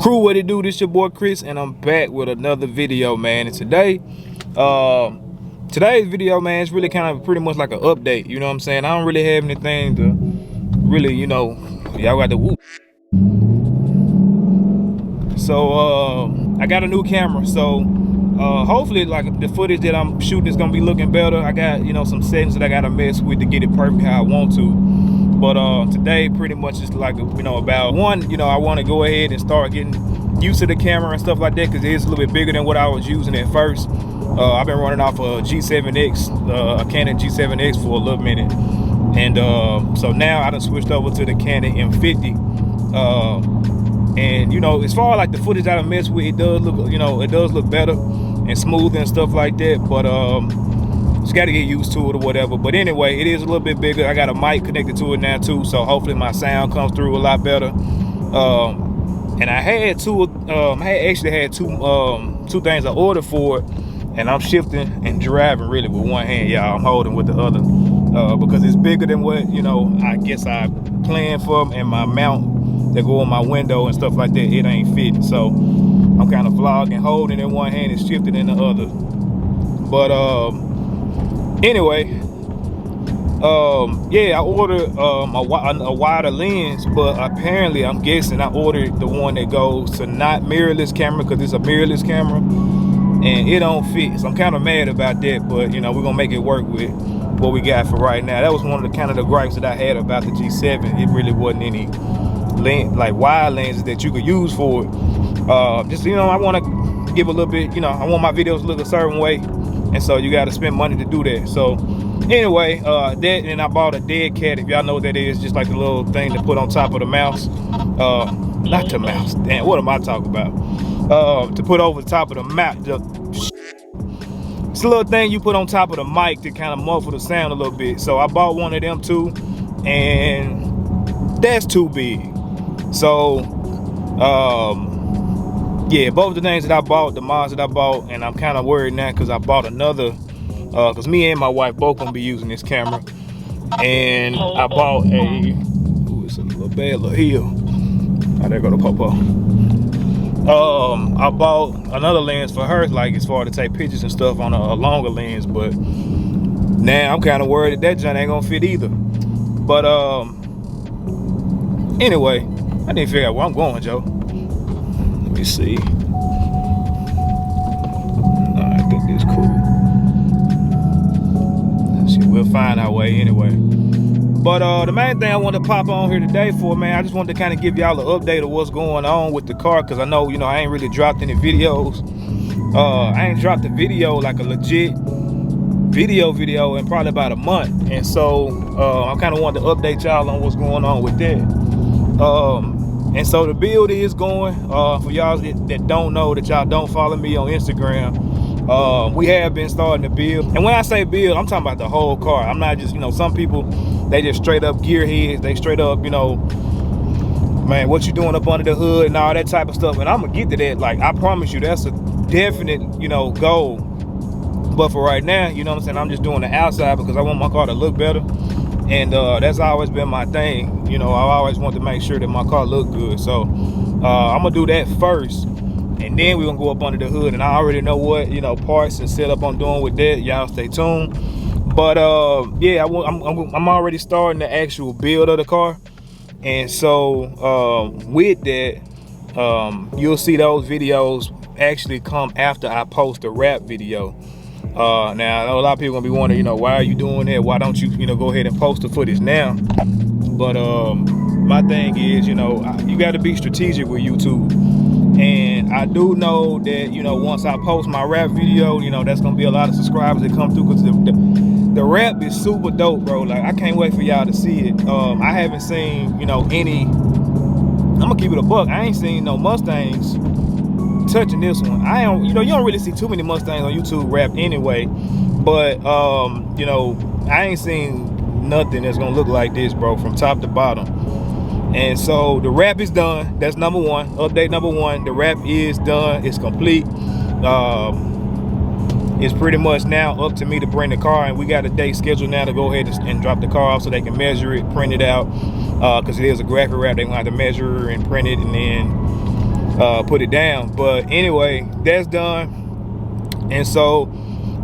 Crew, what it do? This your boy Chris, and I'm back with another video, man. And today's video, man, is really kind of pretty much like an update. You know what I'm saying? I don't really have anything to really, y'all got the whoop. So I got a new camera, so hopefully like the footage that I'm shooting is gonna be looking better. I got some settings that I gotta mess with to get it perfect how I want to. But today pretty much is like about one, I want to go ahead and start getting used to the camera and stuff like that, because it is a little bit bigger than what I was using at first. I've been running off a G7X, a Canon G7X for a little minute, and so now I done switched over to the Canon M50. And as far as like the footage I done messed with, it does look look better and smoother and stuff like that. But just got to get used to it or whatever. But anyway, it is a little bit bigger. I got a mic connected to it now too, so hopefully my sound comes through a lot better. And I had two things I ordered for it, and I'm shifting and driving really with one hand, y'all. I'm holding with the other because it's bigger than what I guess I planned for, and my mount that go on my window and stuff like that, it ain't fitting. So I'm kind of vlogging, holding in one hand and shifting in the other. But anyway, yeah, I ordered a wider lens, but apparently I'm guessing I ordered the one that goes to not mirrorless camera, because it's a mirrorless camera and it don't fit. So I'm kind of mad about that, but we're gonna make it work with what we got for right now. That was one of the kind of the gripes that I had about the G7. It really wasn't any lens, like wide lenses that you could use for it. Just I want to give a little bit, I want my videos to look a certain way, and so you got to spend money to do that. So anyway, that, and I bought a dead cat. If y'all know what that is, just like the little thing to put on top of the mouse. Not the mouse, damn, what am I talking about? To put over the top of the mouse. It's a little thing you put on top of the mic to kind of muffle the sound a little bit. So I bought one of them too, and that's too big. So yeah, both the things that I bought, the mods that I bought, and I'm kind of worried now because I bought another, because me and my wife both gonna be using this camera, and I bought it's a little bad little hill. Oh, there go the popo. I bought another lens for her, like as far to take pictures and stuff on a longer lens, but now I'm kind of worried that joint ain't gonna fit either. But anyway, I didn't figure out where I'm going, Joe. Let me see. No, I think it's cool. Let's see, we'll find our way anyway. But the main thing I wanted to pop on here today for, man, I just wanted to kind of give y'all an update of what's going on with the car, because I know, I ain't really dropped any videos. I ain't dropped a video, like a legit video in probably about a month. And so I kind of wanted to update y'all on what's going on with that. And so the build is going, for y'all that don't know, that y'all don't follow me on Instagram, we have been starting to build. And when I say build, I'm talking about the whole car. I'm not just, some people, they just straight up gearheads. They straight up, man, what you doing up under the hood and all that type of stuff. And I'm gonna get to that. Like, I promise you, that's a definite, goal. But for right now, what I'm saying, I'm just doing the outside because I want my car to look better. And that's always been my thing. I always want to make sure that my car look good. So I'm gonna do that first, and then we're gonna go up under the hood. And I already know what parts and setup I'm doing with that. Y'all stay tuned. But yeah, I'm already starting the actual build of the car, and so with that, you'll see those videos actually come after I post a rap video. Now I know a lot of people gonna be wondering, why are you doing that? Why don't you, go ahead and post the footage now? But my thing is, you got to be strategic with YouTube, and I do know that once I post my rap video, that's gonna be a lot of subscribers that come through, because the rap is super dope, bro. Like, I can't wait for y'all to see it. I haven't seen any. I'm gonna keep it a buck. I ain't seen no Mustangs touching this one. I don't, you don't really see too many Mustangs on YouTube rap anyway, but I ain't seen nothing that's gonna look like this, bro, from top to bottom. And so the rap is done. That's number one. Update number one, the rap is done. It's complete. It's pretty much now up to me to bring the car, and we got a date scheduled now to go ahead and drop the car off so they can measure it, print it out, because it is a graphic wrap. They're gonna have to measure and print it, and then put it down. But anyway, that's done. And so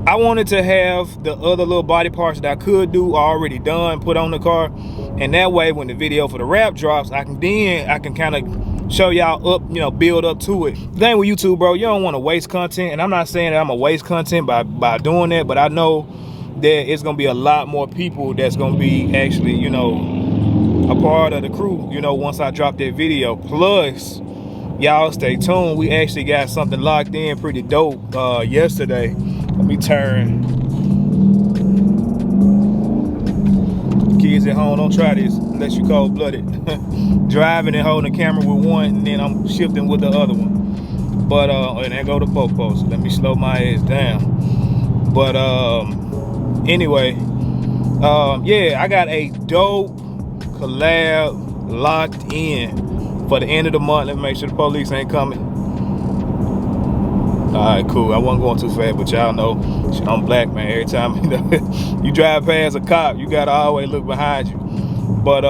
I wanted to have the other little body parts that I could do already done, put on the car, and that way when the video for the wrap drops, I can kind of show y'all up, you know, build up to it. The thing with YouTube, bro, you don't want to waste content, and I'm not saying that I'm gonna waste content by doing that, but I know that it's gonna be a lot more people that's gonna be actually, you know, a part of the crew, you know, once I drop that video. Plus, y'all stay tuned, we actually got something locked in pretty dope yesterday. Let me turn. Kids at home, don't try this unless you cold-blooded. Driving and holding the camera with one, and then I'm shifting with the other one. But and there go the popo. So let me slow my ass down. But anyway, yeah, I got a dope collab locked in for the end of the month. Let me make sure the police ain't coming. All right, cool. I wasn't going too fast, but y'all know I'm black, man. Every time you drive past a cop, you gotta always look behind you. But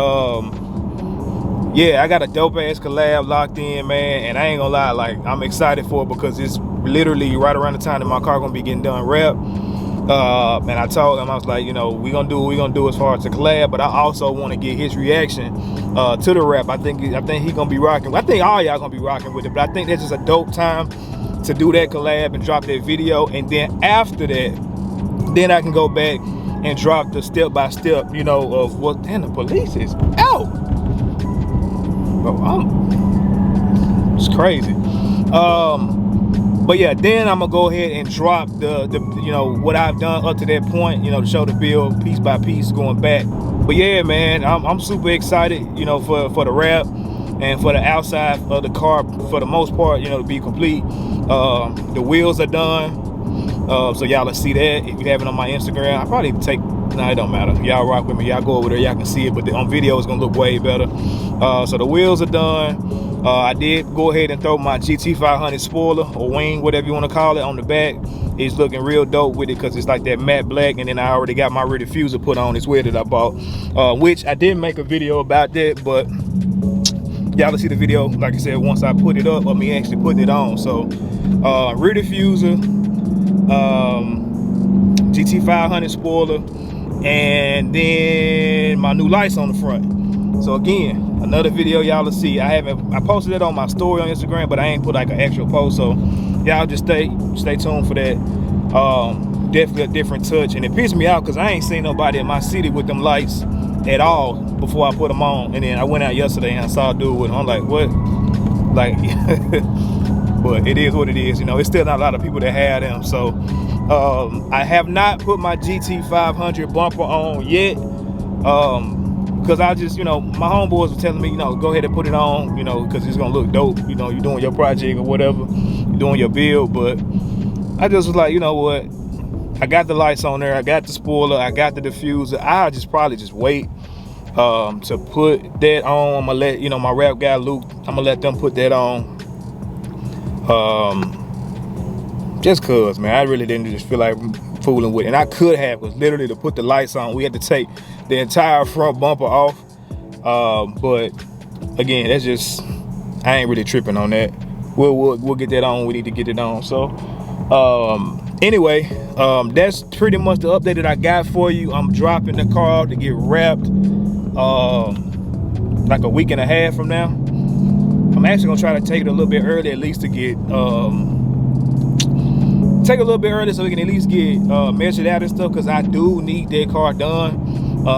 yeah, I got a dope ass collab locked in, man. And I ain't gonna lie, like, I'm excited for it because it's literally right around the time that my car gonna be getting done wrapped. And I told him, I was like, you know, we gonna do what we gonna do as far as the collab, but I also want to get his reaction to the wrap. I think he gonna be rocking. I think all y'all gonna be rocking with it, but I think that's just a dope time to do that collab and drop that video. And then after that, then I can go back and drop the step-by-step, you know, of what. Damn, the police is out. Bro, it's crazy. But yeah, then I'm gonna go ahead and drop the you know, what I've done up to that point, you know, to show the build piece by piece going back. But yeah, man, I'm super excited, you know, for the wrap and for the outside of the car, for the most part, you know, to be complete. The wheels are done, so y'all will see that if you have it on my Instagram. I probably take, nah, it don't matter. Y'all rock with me, y'all go over there, y'all can see it, but on video it's gonna look way better. So the wheels are done. I did go ahead and throw my GT500 spoiler or wing, whatever you want to call it, on the back. It's looking real dope with it because it's like that matte black, and then I already got my rear diffuser put on as well that I bought, which I did make a video about that, but y'all will see the video, like I said, once I put it up, or me actually putting it on. So rear diffuser, GT500 spoiler, and then my new lights on the front. So again, another video y'all will see. I posted it on my story on Instagram, but I ain't put like an actual post, so y'all just stay tuned for that. Definitely a different touch, and it pissed me out because I ain't seen nobody in my city with them lights at all before I put them on. And then I went out yesterday and I saw a dude with them. I'm like, what? Like, but it is what it is, you know. It's still not a lot of people that have them. So I have not put my GT500 bumper on yet, because I just, you know, my homeboys were telling me, you know, go ahead and put it on, you know, because it's gonna look dope, you know, you're doing your project or whatever, you're doing your build. But I just was like, you know what, I got the lights on there, I got the spoiler, I got the diffuser. I'll just probably just wait to put that on. I'm gonna let, you know, my rap guy Luke, I'm gonna let them put that on, just cause, man, I really didn't just feel like fooling with it. And I could have, because literally to put the lights on, we had to take the entire front bumper off. But again, that's just, I ain't really tripping on that. We'll get that on when we need to get it on. So anyway, that's pretty much the update that I got for you. I'm dropping the car to get wrapped like a week and a half from now. I'm actually gonna try to take it a little bit early, at least to get take a little bit early so we can at least get measured out and stuff, because I do need that car done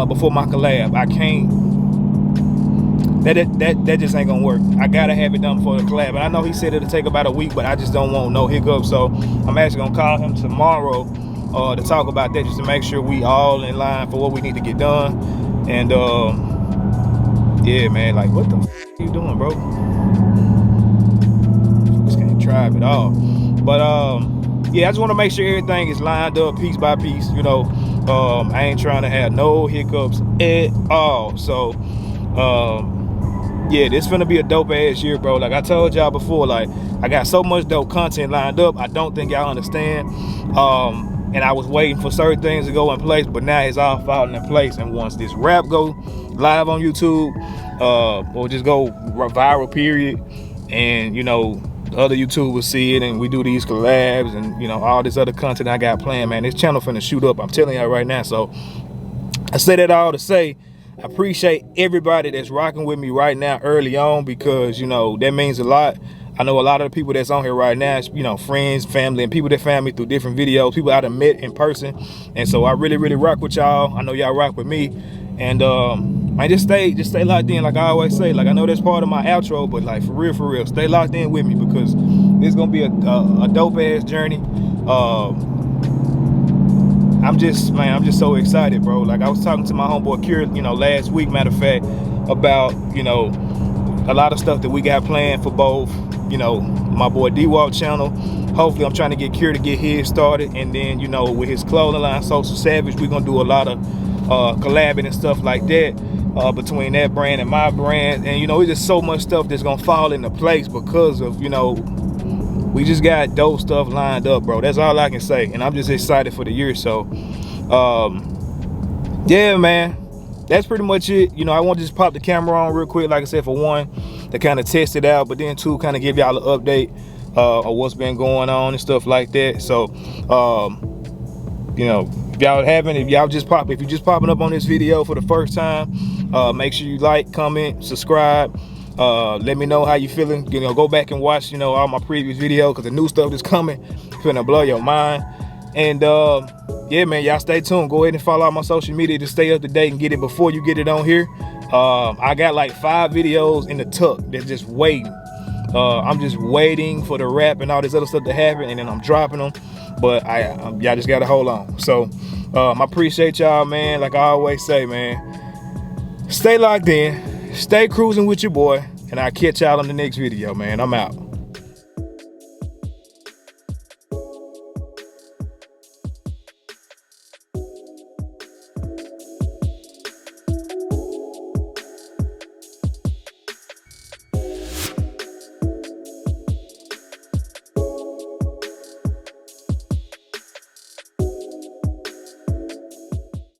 before my collab. I can't, that just ain't gonna work. I gotta have it done before the collab. And I know he said it'll take about a week, but I just don't want no hiccups. So I'm actually gonna call him tomorrow to talk about that, just to make sure we all in line for what we need to get done. And yeah, man, like, what the f are you doing, bro? Just can't drive at all. But yeah, I just want to make sure everything is lined up piece by piece, you know. I ain't trying to have no hiccups at all. So yeah, this finna be a dope ass year, bro. Like I told y'all before, like, I got so much dope content lined up, I don't think y'all understand. And I was waiting for certain things to go in place, but now it's all falling in place. And once this rap go live on YouTube, or just go viral, period, and you know, other YouTubers see it, and we do these collabs and you know all this other content I got planned, man. This channel finna shoot up, I'm telling y'all right now. So I say that all to say I appreciate everybody that's rocking with me right now early on, because you know that means a lot. I know a lot of the people that's on here right now, you know, friends, family, and people that found me through different videos, people I done met in person. And so I really rock with y'all. I know y'all rock with me. And man, just stay locked in, like I always say. Like, I know that's part of my outro, but like for real, stay locked in with me, because it's gonna be a dope ass journey. I'm just so excited, bro. Like, I was talking to my homeboy Cure, you know, last week, matter of fact, about, you know, a lot of stuff that we got planned for both, you know, my boy D-Walk channel. Hopefully I'm trying to get Cure to get his started, and then, you know, with his clothing line Social Savage, we're gonna do a lot of collabing and stuff like that between that brand and my brand. And you know, it's just so much stuff that's gonna fall into place because of, you know, we just got dope stuff lined up, bro. That's all I can say, and I'm just excited for the year. So yeah, man, that's pretty much it. You know, I want to just pop the camera on real quick, like I said, for one, to kind of test it out, but then two, kind of give y'all an update of what's been going on and stuff like that. So you know, if you're just popping up on this video for the first time, make sure you like, comment, subscribe. Let me know how you feeling. You know, go back and watch, you know, all my previous videos, because the new stuff is coming. It's gonna blow your mind. And yeah, man, y'all stay tuned. Go ahead and follow all my social media to stay up to date and get it before you get it on here. I got like 5 videos in the tuck that's just waiting. I'm just waiting for the rap and all this other stuff to happen, and then I'm dropping them. But y'all just gotta hold on. So I appreciate y'all, man. Like I always say, man, stay locked in, stay cruising with your boy, and I'll catch y'all on the next video, man. I'm out.